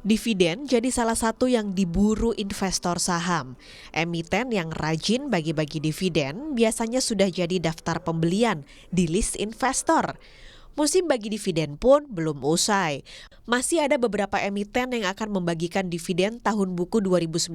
Dividen jadi salah satu yang diburu investor saham. Emiten yang rajin bagi-bagi dividen biasanya sudah jadi daftar pembelian di list investor. Musim bagi dividen pun belum usai. Masih ada beberapa emiten yang akan membagikan dividen tahun buku 2019.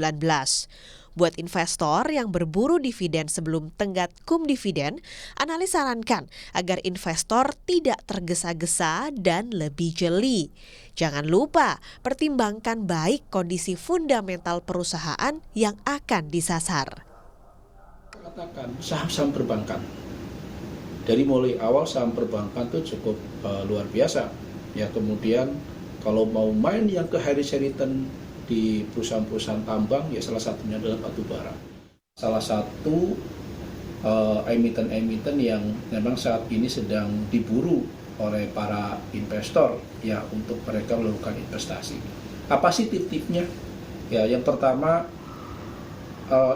Buat investor yang berburu dividen sebelum tenggat kum dividen, analis sarankan agar investor tidak tergesa-gesa dan lebih jeli. Jangan lupa pertimbangkan baik kondisi fundamental perusahaan yang akan disasar. Katakan saham-saham perbankan. Dari mulai awal saham perbankan itu cukup luar biasa. Ya, kemudian kalau mau main yang ke high return di perusahaan-perusahaan tambang, ya salah satunya adalah batu bara. Salah satu emiten-emiten yang memang saat ini sedang diburu oleh para investor ya untuk mereka melakukan investasi. Apa sih tip-tipnya? Ya, yang pertama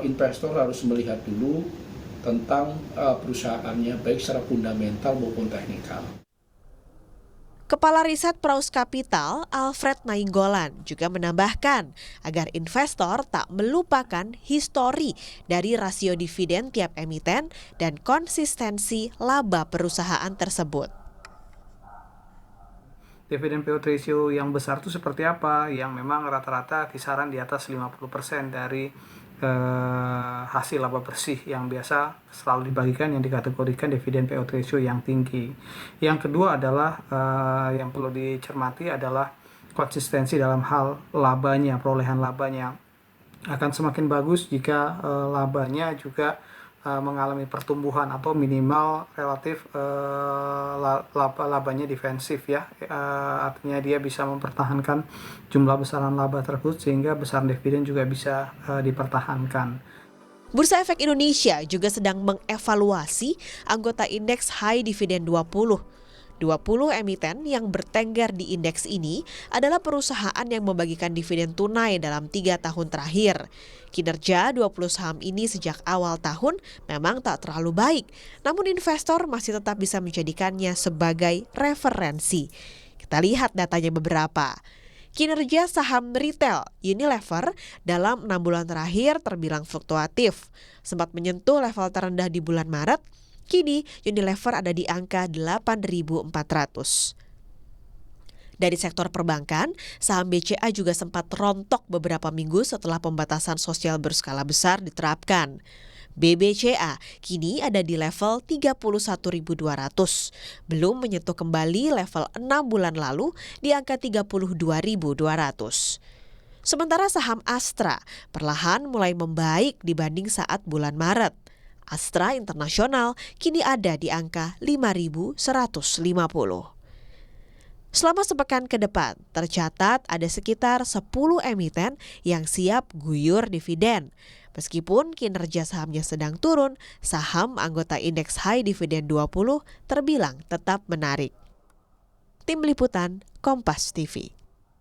investor harus melihat dulu tentang perusahaannya baik secara fundamental maupun teknikal. Kepala Riset Praus Capital, Alfred Nainggolan, juga menambahkan agar investor tak melupakan histori dari rasio dividen tiap emiten dan konsistensi laba perusahaan tersebut. Dividen payout ratio yang besar itu seperti apa? Yang memang rata-rata kisaran di atas 50% dari hasil laba bersih yang biasa selalu dibagikan, yang dikategorikan dividen payout ratio yang tinggi. Yang kedua adalah yang perlu dicermati adalah konsistensi dalam hal labanya, perolehan labanya. Akan semakin bagus jika labanya juga mengalami pertumbuhan atau minimal relatif labanya defensif ya, artinya dia bisa mempertahankan jumlah besaran laba tersebut sehingga besaran dividen juga bisa dipertahankan. Bursa Efek Indonesia juga sedang mengevaluasi anggota indeks High Dividend 20. 20 emiten yang bertengger di indeks ini adalah perusahaan yang membagikan dividen tunai dalam 3 tahun terakhir. Kinerja 20 saham ini sejak awal tahun memang tak terlalu baik, namun investor masih tetap bisa menjadikannya sebagai referensi. Kita lihat datanya beberapa. Kinerja saham retail Unilever dalam 6 bulan terakhir terbilang fluktuatif. Sempat menyentuh level terendah di bulan Maret. Kini Unilever ada di angka 8.400. Dari sektor perbankan, saham BCA juga sempat rontok beberapa minggu setelah pembatasan sosial berskala besar diterapkan. BBCA kini ada di level 31.200, belum menyentuh kembali level 6 bulan lalu di angka 32.200. Sementara saham Astra perlahan mulai membaik dibanding saat bulan Maret. Astra Internasional kini ada di angka 5.150. Selama sepekan ke depan, tercatat ada sekitar 10 emiten yang siap guyur dividen. Meskipun kinerja sahamnya sedang turun, saham anggota indeks High Dividend 20 terbilang tetap menarik. Tim Liputan, Kompas TV.